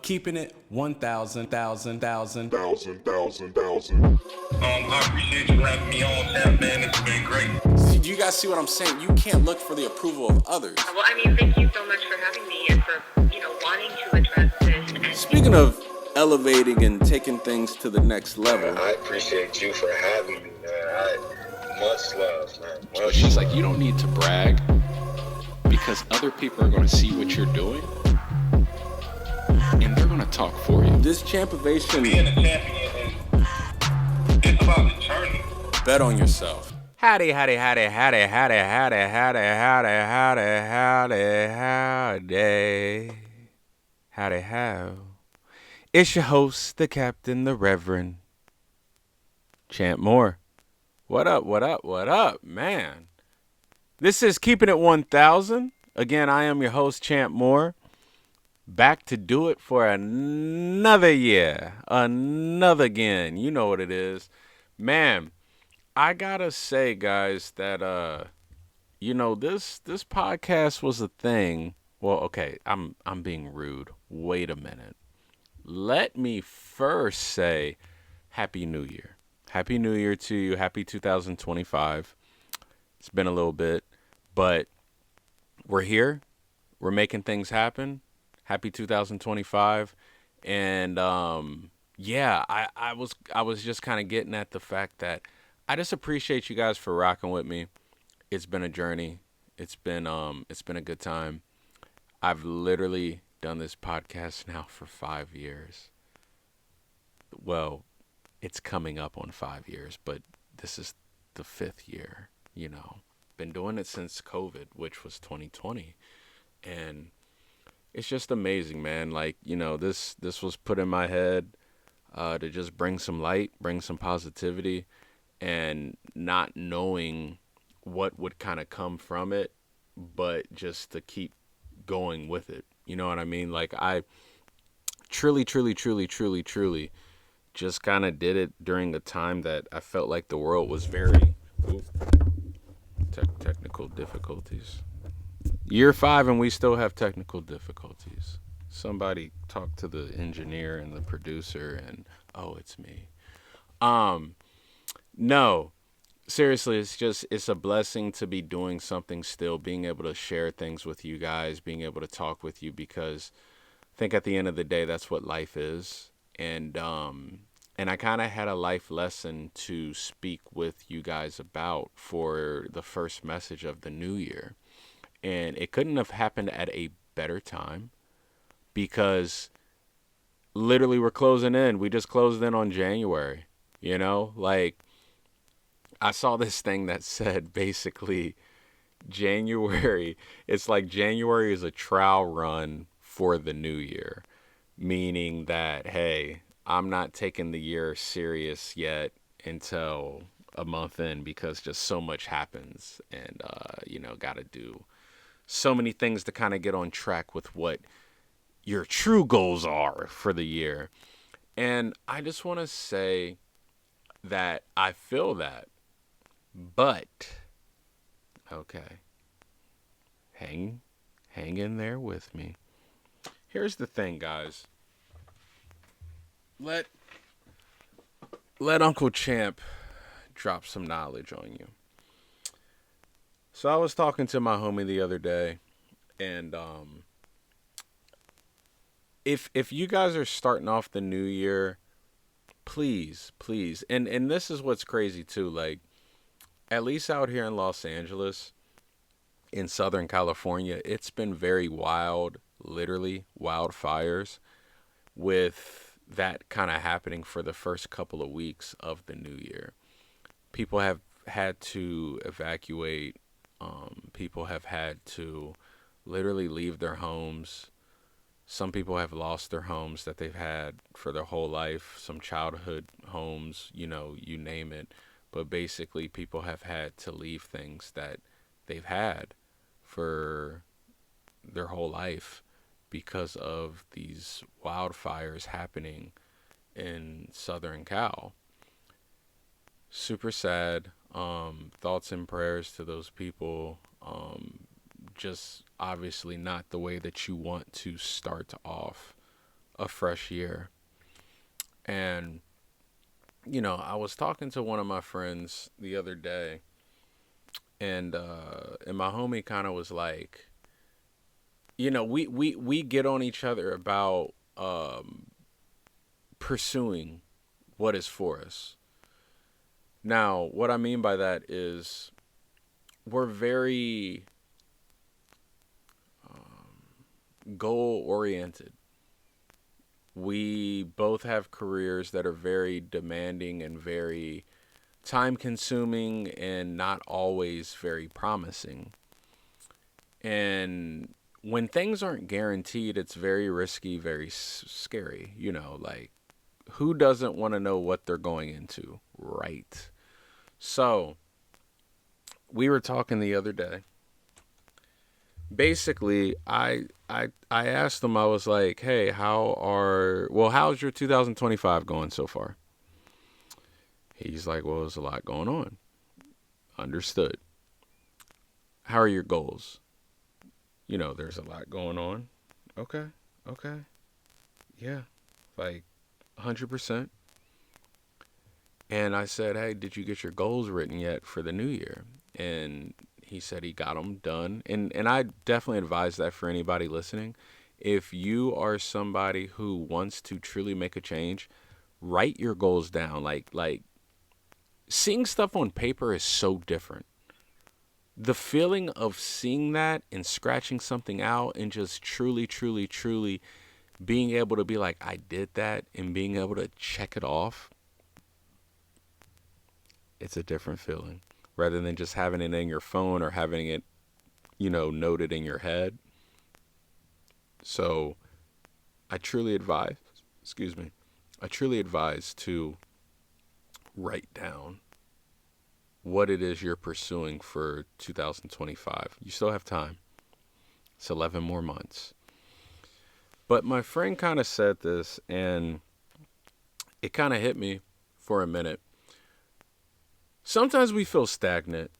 Keeping it 1,000. I appreciate you having me on, Sam, man. It's been great. See, do you guys see what I'm saying? You can't look for the approval of others. Well, I mean, thank you so much for having me and for, wanting to address this. Speaking of elevating and taking things to the next level. I appreciate you for having me, man. Much love, man. But she's like, you don't need to brag because other people are going to see what you're doing and they're going to talk for you. This championation, Being a champion it's about the journey. bet on yourself. Howdy, how. It's your host, the captain, the reverend, Champ Moore. What up, man? This is Keeping It 1,000. Again, I am your host, Champ Moore. Back to do it for another year. Another again. You know what it is. Man, I gotta say, guys, that, this podcast was a thing. Well, okay, I'm being rude. Wait a minute. Let me first say Happy New Year. Happy New Year to you. Happy 2025. It's been a little bit, but we're here. We're making things happen. Happy 2025. And I was just kind of getting at the fact that I just appreciate you guys for rocking with me. It's been a journey. It's been a good time. I've literally done this podcast now for 5 years. Well, it's coming up on 5 years, but this is the 5th year, Been doing it since COVID, which was 2020. And it's just amazing, man. Like, this was put in my head to just bring some light, bring some positivity, and not knowing what would kind of come from it, but just to keep going with it. You know what I mean? Like, I truly just kind of did it during a time that I felt like the world was very technical difficulties. Year 5 and we still have technical difficulties. Somebody talk to the engineer and the producer and, it's me. No, seriously, it's a blessing to be doing something still, being able to share things with you guys, being able to talk with you, because I think at the end of the day, that's what life is. And I kind of had a life lesson to speak with you guys about for the first message of the new year. And it couldn't have happened at a better time because literally we're closing in. We just closed in on January, like I saw this thing that said basically January, it's like January is a trial run for the new year, meaning that, hey, I'm not taking the year serious yet until a month in because just so much happens and, got to do so many things to kind of get on track with what your true goals are for the year. And I just want to say that I feel that, but okay, hang in there with me. Here's the thing, guys. Let Uncle Champ drop some knowledge on you. So I was talking to my homie the other day, and if you guys are starting off the new year, please, and this is what's crazy too, like, at least out here in Los Angeles, in Southern California, it's been very wild, literally wildfires, with that kind of happening for the first couple of weeks of the new year. People have had to evacuate. People have had to literally leave their homes. Some people have lost their homes that they've had for their whole life, some childhood homes, you name it. But basically, people have had to leave things that they've had for their whole life because of these wildfires happening in Southern Cal. Super sad. Thoughts and prayers to those people. Just obviously not the way that you want to start off a fresh year. And, I was talking to one of my friends the other day, and my homie kind of was like, we get on each other about pursuing what is for us. Now, what I mean by that is we're very goal oriented. We both have careers that are very demanding and very time consuming and not always very promising. And when things aren't guaranteed, it's very risky, very scary. Like, who doesn't want to know what they're going into, right? So, we were talking the other day. Basically, I asked him, I was like, hey, how's your 2025 going so far? He's like, well, there's a lot going on. Understood. How are your goals? There's a lot going on. Okay. Yeah. Like 100%. And I said, hey, did you get your goals written yet for the new year? And he said he got them done. And I definitely advise that for anybody listening. If you are somebody who wants to truly make a change, write your goals down. Like seeing stuff on paper is so different. The feeling of seeing that and scratching something out and just truly, truly, truly being able to be like, I did that, and being able to check it off, it's a different feeling rather than just having it in your phone or having it, noted in your head. So I truly advise to write down what it is you're pursuing for 2025. You still have time. It's 11 more months. But my friend kind of said this, and it kind of hit me for a minute. Sometimes we feel stagnant.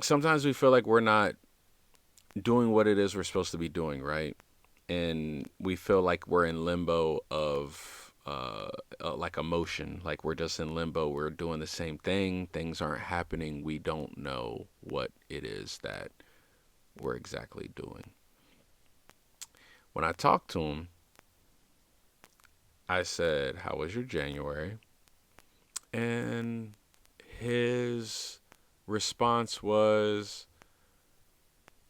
Sometimes we feel like we're not doing what it is we're supposed to be doing, right? And we feel like we're in limbo of like emotion, like we're just in limbo. We're doing the same thing. Things aren't happening. We don't know what it is that we're exactly doing. When I talked to him, I said, how was your January? And his response was,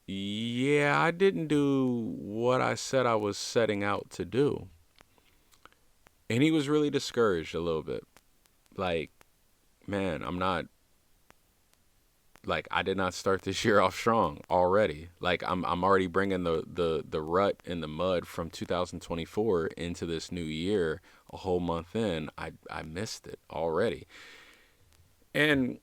yeah, I didn't do what I said I was setting out to do. And he was really discouraged a little bit. Like, man, I did not start this year off strong already. Like, I'm already bringing the rut and the mud from 2024 into this new year a whole month in. I missed it already. And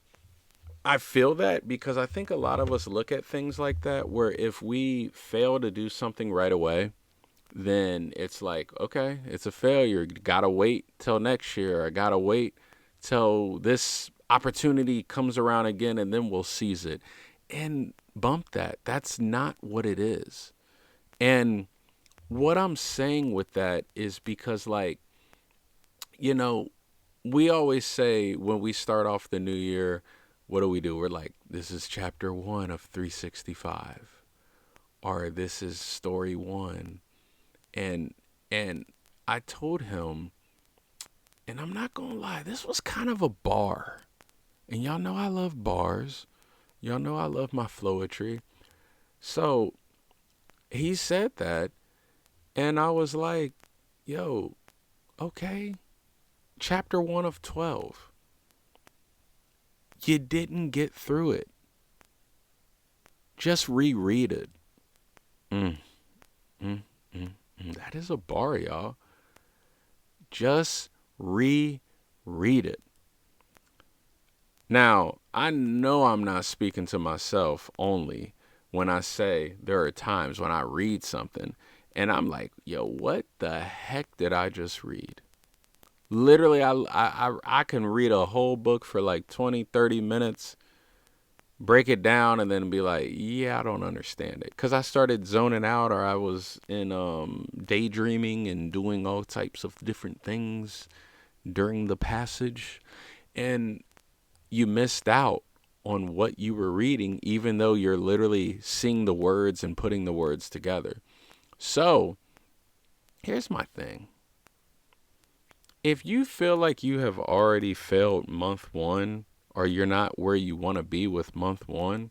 I feel that because I think a lot of us look at things like that, where if we fail to do something right away, then it's like, okay, it's a failure. Gotta wait till next year. I gotta wait till this opportunity comes around again, and then we'll seize it. And bump that. That's not what it is. And what I'm saying with that is because, like, we always say when we start off the new year, what do? We're like, this is chapter 1 of 365, or this is story 1. And I told him, and I'm not gonna lie, this was kind of a bar. And y'all know I love bars. Y'all know I love my flowetry. So he said that, and I was like, yo, okay, chapter 1 of 12. You didn't get through it. Just reread it. That is a bar, y'all. Just reread it. Now, I know I'm not speaking to myself only when I say there are times when I read something and I'm like, yo, what the heck did I just read? Literally, I can read a whole book for like 20, 30 minutes break it down and then be like, yeah, I don't understand it. Because I started zoning out, or I was in daydreaming and doing all types of different things during the passage. And you missed out on what you were reading, even though you're literally seeing the words and putting the words together. So here's my thing. If you feel like you have already failed month one, or you're not where you want to be with month one,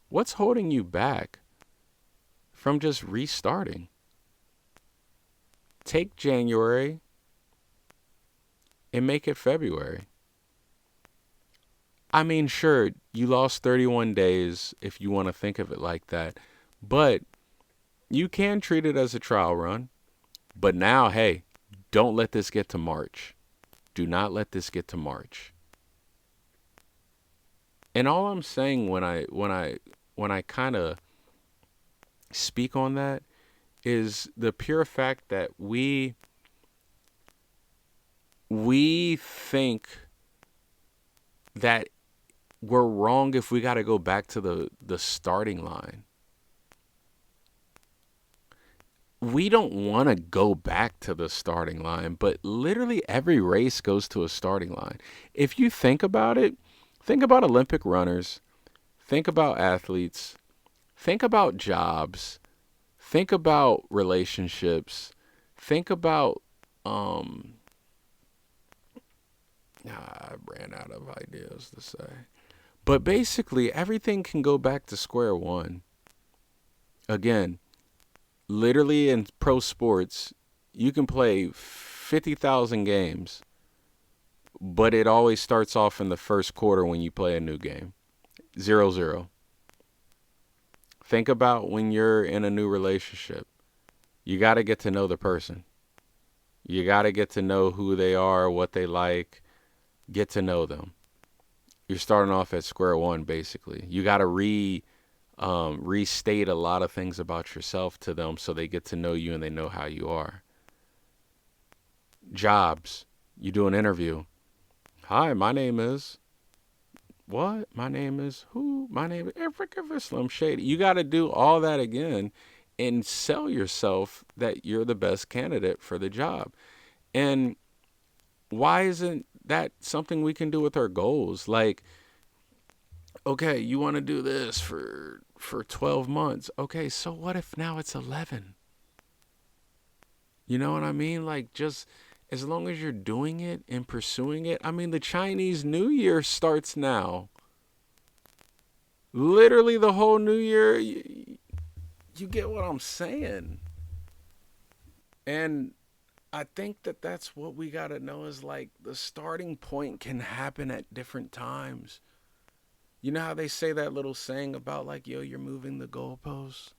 what's holding you back from just restarting? Take January and make it February. I mean, sure, you lost 31 days if you want to think of it like that, but you can treat it as a trial run. But now, hey, don't let this get to March. Do not let this get to March. And all I'm saying when I kind of speak on that is the pure fact that we think that we're wrong if we got to go back to the starting line. We don't want to go back to the starting line, but literally every race goes to a starting line. If you think about it, think about Olympic runners, think about athletes, think about jobs, think about relationships, think about I ran out of ideas to say. But basically everything can go back to square one. Again, literally in pro sports, you can play 50,000 games, but it always starts off in the first quarter when you play a new game. 0-0. Think about when you're in a new relationship. You got to get to know the person. You got to get to know who they are, what they like, get to know them. You're starting off at square one, basically. You got to restate a lot of things about yourself to them so they get to know you and they know how you are. Jobs. You do an interview. Hi, my name is... What? My name is who? My name is Africa Slim Shady. You got to do all that again and sell yourself that you're the best candidate for the job. And why isn't that something we can do with our goals? Like, okay, you want to do this for 12 months. Okay, so what if now it's 11? You know what I mean? Like, just as long as you're doing it and pursuing it. I mean, the Chinese New Year starts now. Literally the whole New Year. You get what I'm saying? And I think that that's what we got to know is like the starting point can happen at different times. You know how they say that little saying about like, yo, you're moving the goalposts?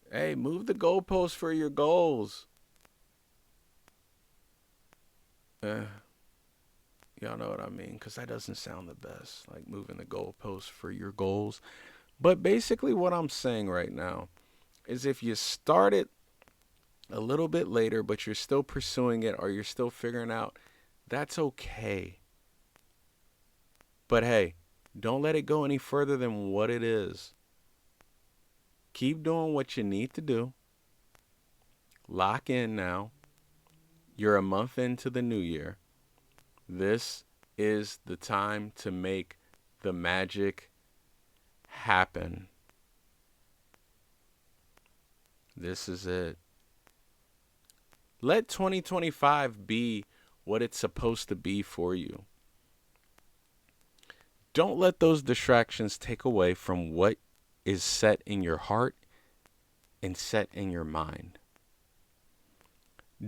Hey, move the goalposts for your goals. Y'all know what I mean? Because that doesn't sound the best, like moving the goalposts for your goals. But basically what I'm saying right now is if you start it a little bit later, but you're still pursuing it or you're still figuring out, that's okay. But hey, don't let it go any further than what it is. Keep doing what you need to do. Lock in now. You're a month into the new year. This is the time to make the magic happen. This is it. Let 2025 be what it's supposed to be for you. Don't let those distractions take away from what is set in your heart and set in your mind.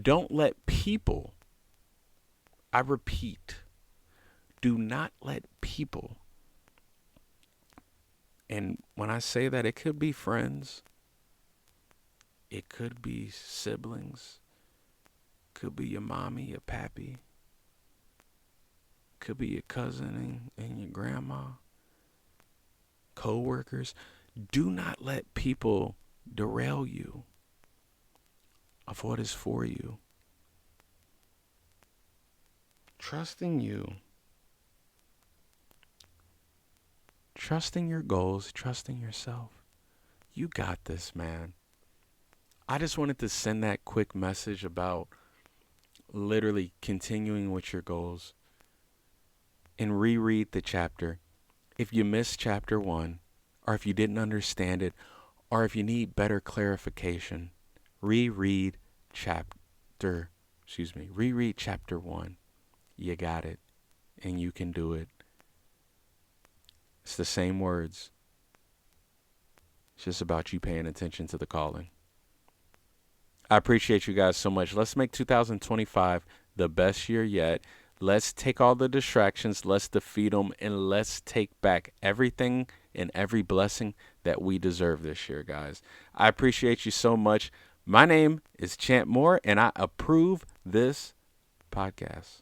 Don't let people, I repeat, do not let people, and when I say that, it could be friends, it could be siblings, could be your mommy, your pappy, could be your cousin and your grandma, co-workers. Do not let people derail you of what is for you. Trust in you. trusting your goals, trusting yourself. You got this, man. I just wanted to send that quick message about literally continuing with your goals and reread the chapter. If you missed chapter 1, or if you didn't understand it, or if you need better clarification, reread chapter 1. You got it, and you can do it. It's the same words. It's just about you paying attention to the calling. I appreciate you guys so much. Let's make 2025 the best year yet. Let's take all the distractions, let's defeat them, and let's take back everything and every blessing that we deserve this year, guys. I appreciate you so much. My name is Champ Moore, and I approve this podcast.